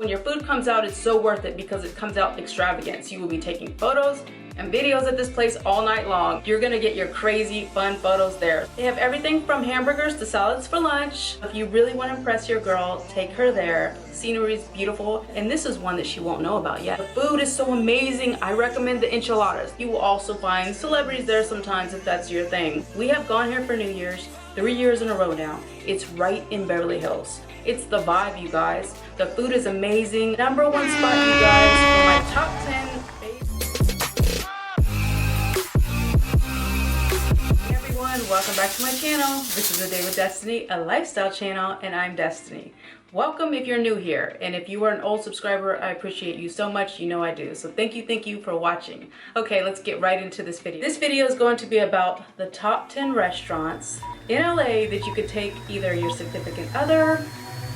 When your food comes out, it's so worth it because it comes out extravagant. So you will be taking photos and videos at this place all night long. You're gonna get your crazy fun photos there. They have everything from hamburgers to salads for lunch. If you really want to impress your girl, take her there. Scenery is beautiful, and this is one that she won't know about yet. The food is so amazing. I recommend the enchiladas. You will also find celebrities there sometimes if that's your thing. We have gone here for New Year's 3 years in a row now. It's right in Beverly Hills. It's the vibe, you guys. The food is amazing. Number one spot, you guys, for my top 10 Hey everyone, welcome back to my channel. This is A Day with Destiny, a lifestyle channel, and I'm Destiny. Welcome if you're new here, and if you are an old subscriber, I appreciate you so much. You know I do. So thank you for watching. Okay, let's get right into this video. This video is going to be about the top 10 restaurants in LA that you could take either your significant other,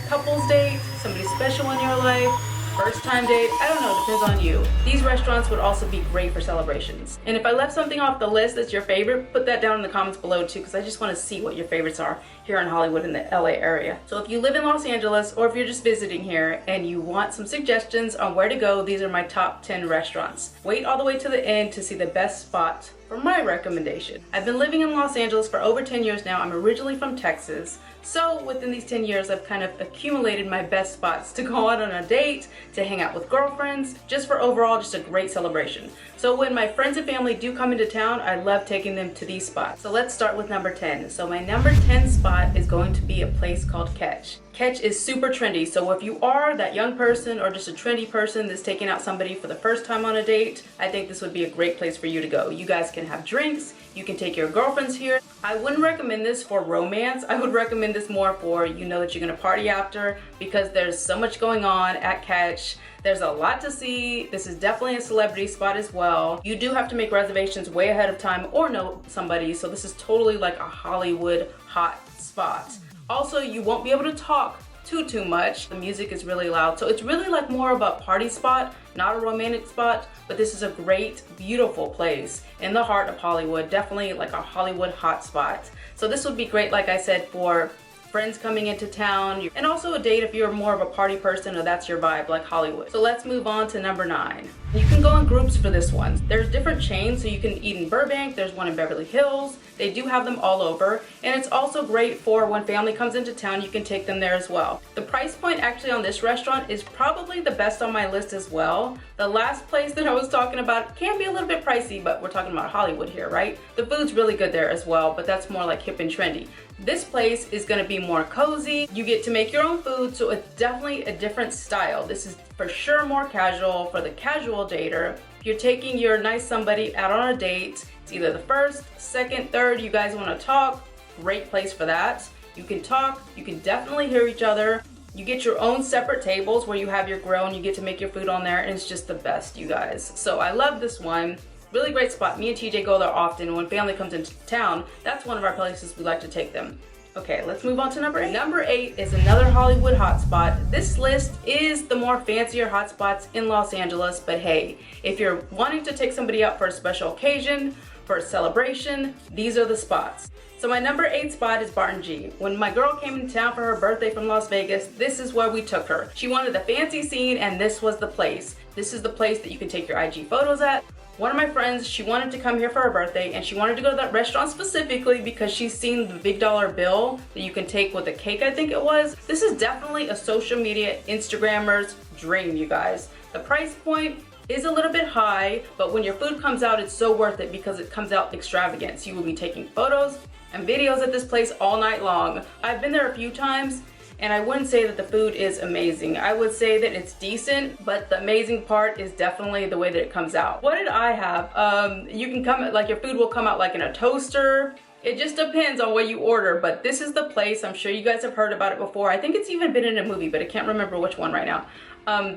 couples date, somebody special in your life, first time date, I don't know, depends on you. These restaurants would also be great for celebrations. And if I left something off the list that's your favorite, put that down in the comments below too, because I just want to see what your favorites are here in Hollywood in the LA area. So if you live in Los Angeles or if you're just visiting here and you want some suggestions on where to go, these are my top 10 restaurants. Wait all the way to the end to see the best spot for my recommendation. I've been living in Los Angeles for over 10 years now. I'm originally from Texas. So within these 10 years, I've kind of accumulated my best spots to go out on a date, to hang out with girlfriends, just for overall just a great celebration. So when my friends and family do come into town, I love taking them to these spots. So let's start with number 10. So my number 10 spot is going to be a place called Catch. Catch is super trendy, so if you are that young person or just a trendy person that's taking out somebody for the first time on a date, I think this would be a great place for you to go. You guys can have drinks, you can take your girlfriends here. I wouldn't recommend this for romance. I would recommend this more for, you know, that you're gonna party after, because there's so much going on at Catch. There's a lot to see. This is definitely a celebrity spot as well. You do have to make reservations way ahead of time or know somebody, so this is totally like a Hollywood hot spot. Also, you won't be able to talk too much. The music is really loud, so it's really like more of a party spot, not a romantic spot, but this is a great, beautiful place in the heart of Hollywood. Definitely like a Hollywood hot spot. So this would be great, like I said, for friends coming into town, and also a date if you're more of a party person or that's your vibe, like Hollywood. So let's move on to number 9. You can go in groups for this one. There's different chains, so you can eat in Burbank, there's one in Beverly Hills. They do have them all over, and it's also great for when family comes into town, you can take them there as well. The price point actually on this restaurant is probably the best on my list as well. The last place that I was talking about can be a little bit pricey, but we're talking about Hollywood here, right? The food's really good there as well, but that's more like hip and trendy. This place is gonna be more cozy. You get to make your own food, so it's definitely a different style. This is for sure more casual for the casual dater. If you're taking your nice somebody out on a date, it's either the first, second, third, you guys wanna talk, great place for that. You can talk, you can definitely hear each other. You get your own separate tables where you have your grill and you get to make your food on there, and it's just the best, you guys. So I love this one. Really great spot. Me and TJ go there often, and when family comes into town, that's one of our places we like to take them. Okay, let's move on to number 8. Number 8 is another Hollywood hotspot. This list is the more fancier hotspots in Los Angeles, but hey, if you're wanting to take somebody out for a special occasion, for a celebration, these are the spots. So my number 8 spot is Barton G. When my girl came in town for her birthday from Las Vegas, this is where we took her. She wanted the fancy scene, and this was the place. This is the place that you can take your IG photos at. One of my friends, she wanted to come here for her birthday, and she wanted to go to that restaurant specifically because she's seen the big dollar bill that you can take with a cake, I think it was. This is definitely a social media Instagrammer's dream, you guys. The price point is a little bit high, but when your food comes out, it's so worth it because it comes out extravagant. So you will be taking photos and videos at this place all night long. I've been there a few times, and I wouldn't say that the food is amazing. I would say that it's decent, but the amazing part is definitely the way that it comes out. What did I have? You can come, like your food will come out like in a toaster. It just depends on what you order, but this is the place. I'm sure you guys have heard about it before. I think it's even been in a movie, but I can't remember which one right now.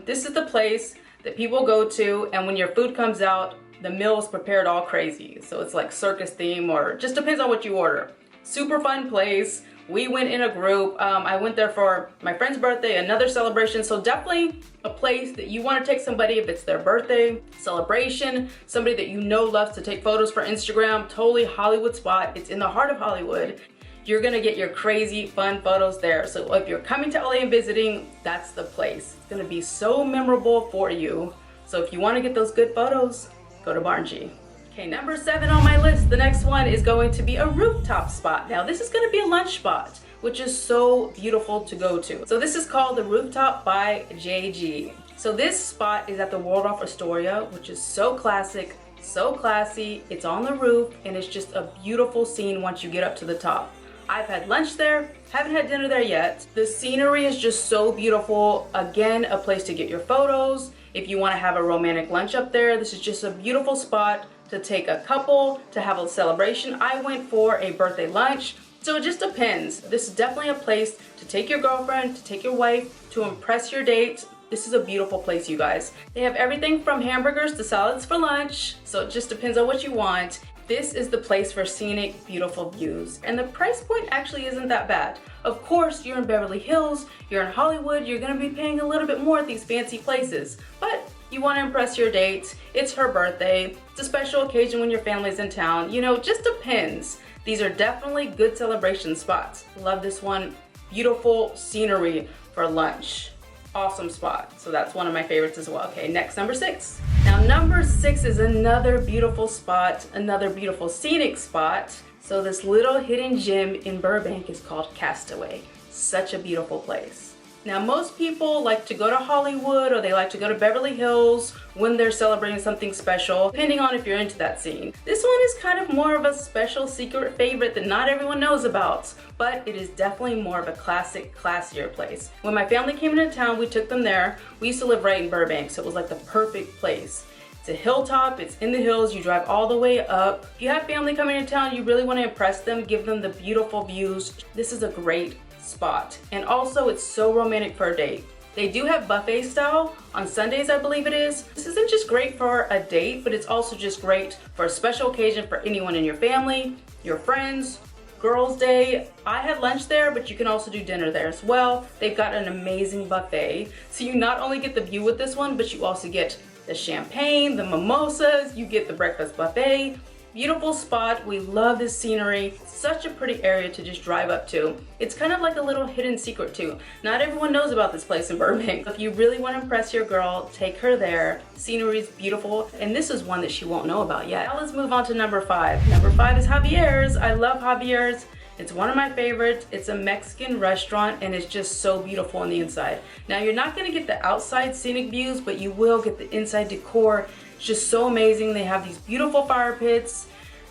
This is the place that people go to, and when your food comes out, the meal is prepared all crazy. So it's like circus theme, or just depends on what you order. Super fun place. We went in a group. I went there for my friend's birthday, another celebration. So definitely a place that you want to take somebody if it's their birthday celebration, somebody that you know loves to take photos for Instagram. Totally Hollywood spot. It's in the heart of Hollywood. you're gonna get your crazy fun photos there. So if you're coming to LA and visiting, that's the place. It's gonna be so memorable for you. So if you wanna get those good photos, go to Beverly G. Okay, number 7 on my list, the next one is going to be a rooftop spot. Now this is gonna be a lunch spot, which is so beautiful to go to. So this is called the Rooftop by JG. So this spot is at the Waldorf Astoria, which is so classic, so classy. It's on the roof and it's just a beautiful scene once you get up to the top. I've had lunch there, haven't had dinner there yet. The scenery is just so beautiful. Again, a place to get your photos. If you want to have a romantic lunch up there, this is just a beautiful spot to take a couple, to have a celebration. I went for a birthday lunch, so it just depends. This is definitely a place to take your girlfriend, to take your wife, to impress your date. This is a beautiful place, you guys. They have everything from hamburgers to salads for lunch, so it just depends on what you want. This is the place for scenic, beautiful views. And the price point actually isn't that bad. Of course, you're in Beverly Hills, you're in Hollywood, you're gonna be paying a little bit more at these fancy places. But you wanna impress your date, it's her birthday, it's a special occasion when your family's in town. You know, it just depends. These are definitely good celebration spots. Love this one. Beautiful scenery for lunch. Awesome spot. So that's one of my favorites as well. Okay, next, number 6. Now number 6 is another beautiful spot, another beautiful scenic spot. So this little hidden gem in Burbank is called Castaway. Such a beautiful place. Now most people like to go to Hollywood or they like to go to Beverly Hills when they're celebrating something special, depending on if you're into that scene. This one is kind of more of a special secret favorite that not everyone knows about, but it is definitely more of a classic, classier place. When my family came into town, we took them there. We used to live right in Burbank, so it was like the perfect place. It's a hilltop, it's in the hills, you drive all the way up. If you have family coming into town, you really want to impress them, give them the beautiful views. This is a great spot. And also it's so romantic for a date. They do have buffet style on Sundays, I believe it is. This isn't just great for a date, but it's also just great for a special occasion for anyone in your family, your friends, girls' day. I had lunch there, but you can also do dinner there as well. They've got an amazing buffet. So you not only get the view with this one, but you also get the champagne, the mimosas, you get the breakfast buffet. Beautiful spot. We love this scenery. Such a pretty area to just drive up to. It's kind of like a little hidden secret too. Not everyone knows about this place in Burbank. If you really want to impress your girl, take her there. Scenery is beautiful, and this is one that she won't know about yet. Now let's move on to number 5. Number 5 is Javiers. I love Javiers. It's one of my favorites. It's a Mexican restaurant and it's just so beautiful on the inside. Now you're not gonna get the outside scenic views, but you will get the inside decor. It's just so amazing. They have these beautiful fire pits.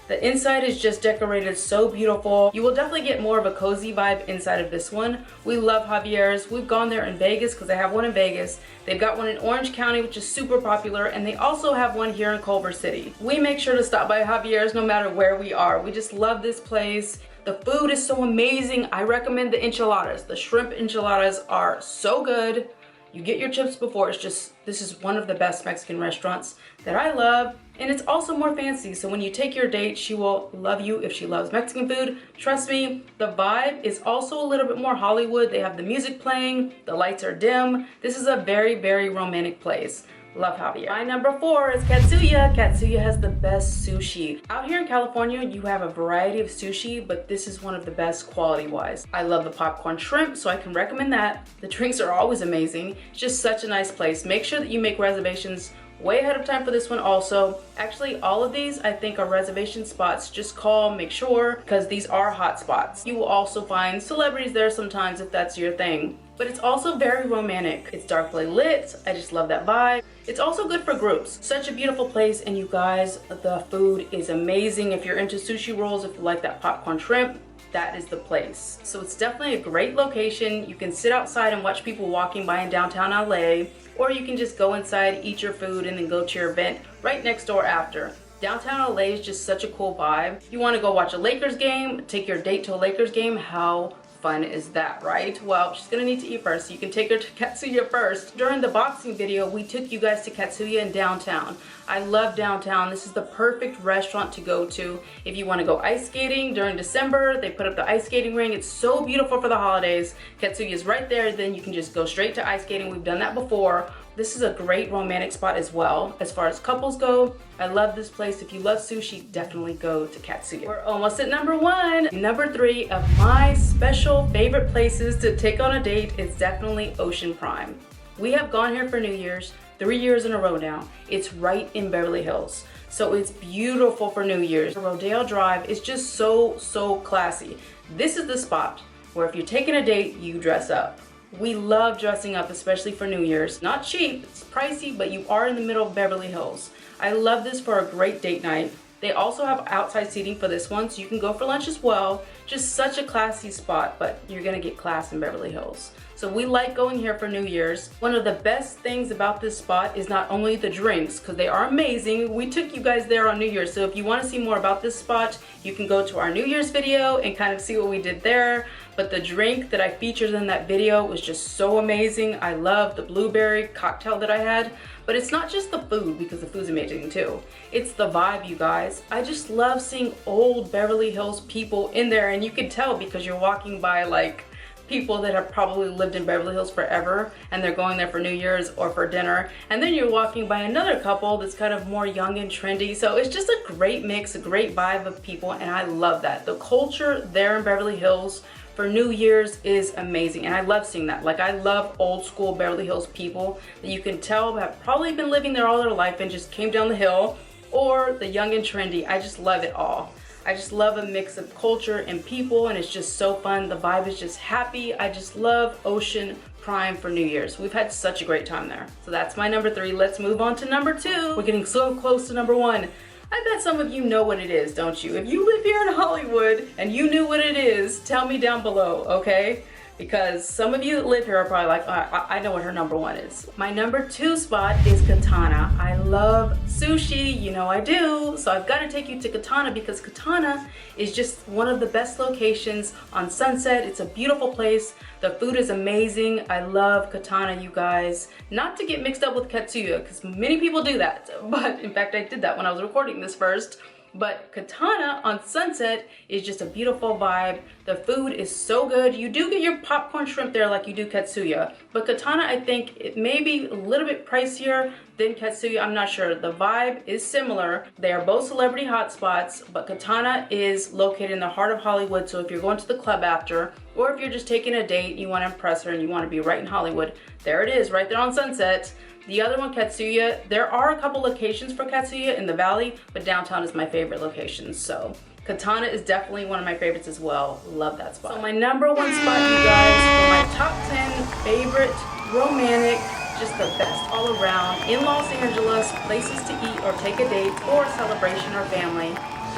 The inside is just decorated so beautiful. You will definitely get more of a cozy vibe inside of this one. We love Javiers. We've gone there in Vegas because they have one in Vegas. They've got one in Orange County, which is super popular, and they also have one here in Culver City. We make sure to stop by Javiers no matter where we are. We just love this place. The food is so amazing. I recommend the enchiladas. The shrimp enchiladas are so good. You get your chips before. It's just, this is one of the best Mexican restaurants that I love. And it's also more fancy. So when you take your date, she will love you if she loves Mexican food. Trust me, the vibe is also a little bit more Hollywood. They have the music playing, the lights are dim. This is a very, very romantic place. Love Javier. My number 4 is Katsuya. Katsuya has the best sushi. Out here in California, you have a variety of sushi, but this is one of the best quality-wise. I love the popcorn shrimp, so I can recommend that. The drinks are always amazing. It's just such a nice place. Make sure that you make reservations way ahead of time for this one also. Actually, all of these I think are reservation spots. Just call, make sure, because these are hot spots. You will also find celebrities there sometimes if that's your thing. But it's also very romantic. It's darkly lit. I just love that vibe. It's also good for groups. Such a beautiful place, and you guys, the food is amazing. If you're into sushi rolls, if you like that popcorn shrimp, that is the place. So it's definitely a great location. You can sit outside and watch people walking by in downtown LA, or you can just go inside, eat your food, and then go to your event right next door after. Downtown LA is just such a cool vibe. You want to go watch a Lakers game, take your date to a Lakers game, how fun is that, right? Well, she's gonna need to eat first, so you can take her to Katsuya first. During the boxing video, we took you guys to Katsuya in downtown. I love downtown. This is the perfect restaurant to go to if you want to go ice skating during December. They put up the ice skating ring. It's so beautiful for the holidays. Katsuya is right there. Then you can just go straight to ice skating. We've done that before. This is a great romantic spot as well. As far as couples go, I love this place. If you love sushi, definitely go to Katsuya. We're almost at number 1. Number 3 of my special favorite places to take on a date is definitely Ocean Prime. We have gone here for New Year's 3 years in a row now. It's right in Beverly Hills. So it's beautiful for New Year's. Rodeo Drive is just so classy. This is the spot where if you're taking a date, you dress up. We love dressing up, especially for New Year's. Not cheap, it's pricey, but you are in the middle of Beverly Hills. I love this for a great date night. They also have outside seating for this one, so you can go for lunch as well. Just such a classy spot, but you're gonna get class in Beverly Hills. So we like going here for New Year's. One of the best things about this spot is not only the drinks, because they are amazing. We took you guys there on New Year's, so if you want to see more about this spot, you can go to our New Year's video and kind of see what we did there. But the drink that I featured in that video was just so amazing. I love the blueberry cocktail that I had. But it's not just the food, because the food's amazing too. It's the vibe, you guys. I just love seeing old Beverly Hills people in there, and you can tell because you're walking by like people that have probably lived in Beverly Hills forever and they're going there for New Year's or for dinner. And then you're walking by another couple that's kind of more young and trendy. So it's just a great mix, a great vibe of people, and I love that. The culture there in Beverly Hills for New Year's is amazing, and I love seeing that. Like, I love old school Beverly Hills people that you can tell have probably been living there all their life and just came down the hill, or the young and trendy. I just love it all. I just love a mix of culture and people, and it's just so fun. The vibe is just happy. I just love Ocean Prime for New Year's. We've had such a great time there. So that's my number 3. Let's move on to number 2. We're getting so close to number 1. I bet some of you know what it is, don't you? If you live here in Hollywood and you knew what it is, tell me down below, okay? Because some of you that live here are probably like, I know what her number 1 is. My number 2 spot is Katana. I love sushi, you know I do. So I've got to take you to Katana because Katana is just one of the best locations on Sunset. It's a beautiful place. The food is amazing. I love Katana, you guys. Not to get mixed up with Katsuya, because many people do that. But in fact, I did that when I was recording this first. But Katana on Sunset is just a beautiful vibe. The food is so good. You do get your popcorn shrimp there like you do Katsuya. But Katana, I think it may be a little bit pricier than Katsuya. I'm not sure. The vibe is similar. They are both celebrity hotspots, but Katana is located in the heart of Hollywood. So if you're going to the club after, or if you're just taking a date, you want to impress her and you want to be right in Hollywood, there it is, right there on Sunset. The other one, Katsuya, there are a couple locations for Katsuya in the valley, but downtown is my favorite location. So Katana is definitely one of my favorites as well. Love that spot. So my number 1 spot, you guys, for my top 10 favorite romantic, just the best all around in Los Angeles, places to eat or take a date or a celebration or family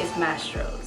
is Mastros.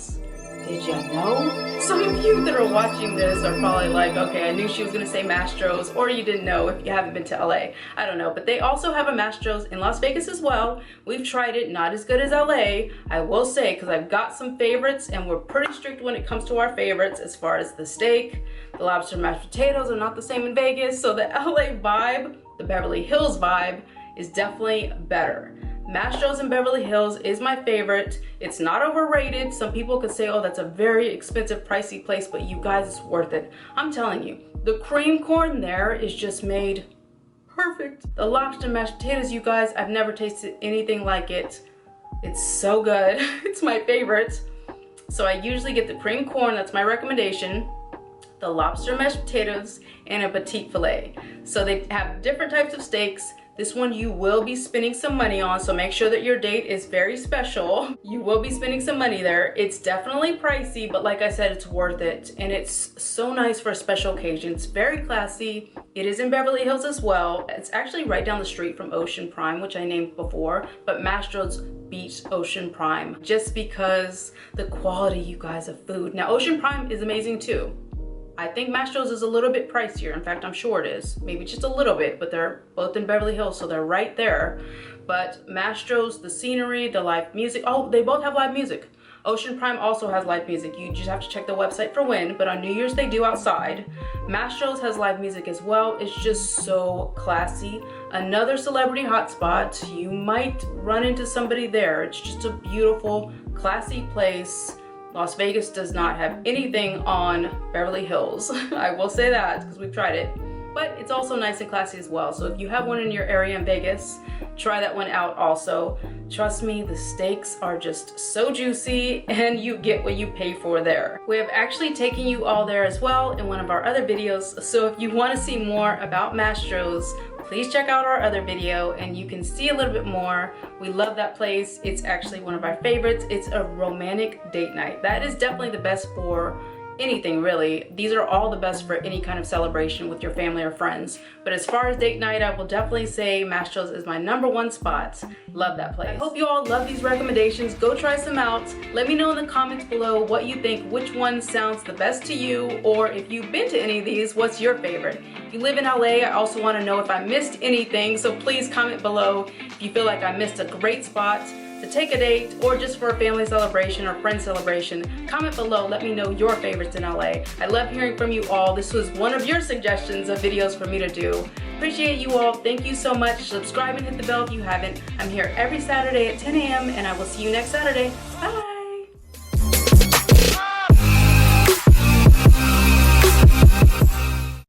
Did you know? Some of you that are watching this are probably like, okay, I knew she was gonna say Mastros, or you didn't know if you haven't been to LA. I don't know, but they also have a Mastros in Las Vegas as well. We've tried it, not as good as LA, I will say, because I've got some favorites and we're pretty strict when it comes to our favorites as far as the steak. The lobster mashed potatoes are not the same in Vegas, so the LA vibe, the Beverly Hills vibe, is definitely better. Mastros in Beverly Hills is my favorite. It's not overrated. Some people could say, oh, that's a very expensive, pricey place, but you guys, it's worth it. I'm telling you, the cream corn there is just made perfect. The lobster mashed potatoes, you guys, I've never tasted anything like it. It's so good. It's my favorite. So I usually get the cream corn, that's my recommendation, the lobster mashed potatoes, and a petite filet. So they have different types of steaks. This one you will be spending some money on, so make sure that your date is very special. You will be spending some money there. It's definitely pricey, but like I said, it's worth it. And it's so nice for a special occasion. It's very classy. It is in Beverly Hills as well. It's actually right down the street from Ocean Prime, which I named before, but Mastros beats Ocean Prime just because the quality, you guys, of food. Now, Ocean Prime is amazing too. I think Mastros is a little bit pricier. In fact, I'm sure it is. Maybe just a little bit, but they're both in Beverly Hills, so they're right there. But Mastros, the scenery, the live music, oh, they both have live music. Ocean Prime also has live music. You just have to check the website for when, but on New Year's they do outside. Mastros has live music as well. It's just so classy. Another celebrity hotspot. You might run into somebody there. It's just a beautiful, classy place. Las Vegas does not have anything on Beverly Hills. I will say that because we've tried it. but it's also nice and classy as well. So if you have one in your area in Vegas, try that one out also. Trust me, the steaks are just so juicy and you get what you pay for there. We have actually taken you all there as well in one of our other videos. So if you want to see more about Mastros, please check out our other video and you can see a little bit more. We love that place. It's actually one of our favorites. It's a romantic date night. That is definitely the best for anything really. These are all the best for any kind of celebration with your family or friends. But as far as date night, I will definitely say Mastros is my #1 spot. Love that place. I hope you all love these recommendations. Go try some out. Let me know in the comments below what you think, which one sounds the best to you, or if you've been to any of these, what's your favorite? If you live in LA, I also want to know if I missed anything, so please comment below if you feel like I missed a great spot to take a date or just for a family celebration or friend celebration. Comment below, let me know your favorites in LA. I love hearing from you all. This was one of your suggestions of videos for me to do. Appreciate you all. Thank you so much. Subscribe and hit the bell if you haven't. I'm here every Saturday at 10 a.m. and I will see you next Saturday. Bye.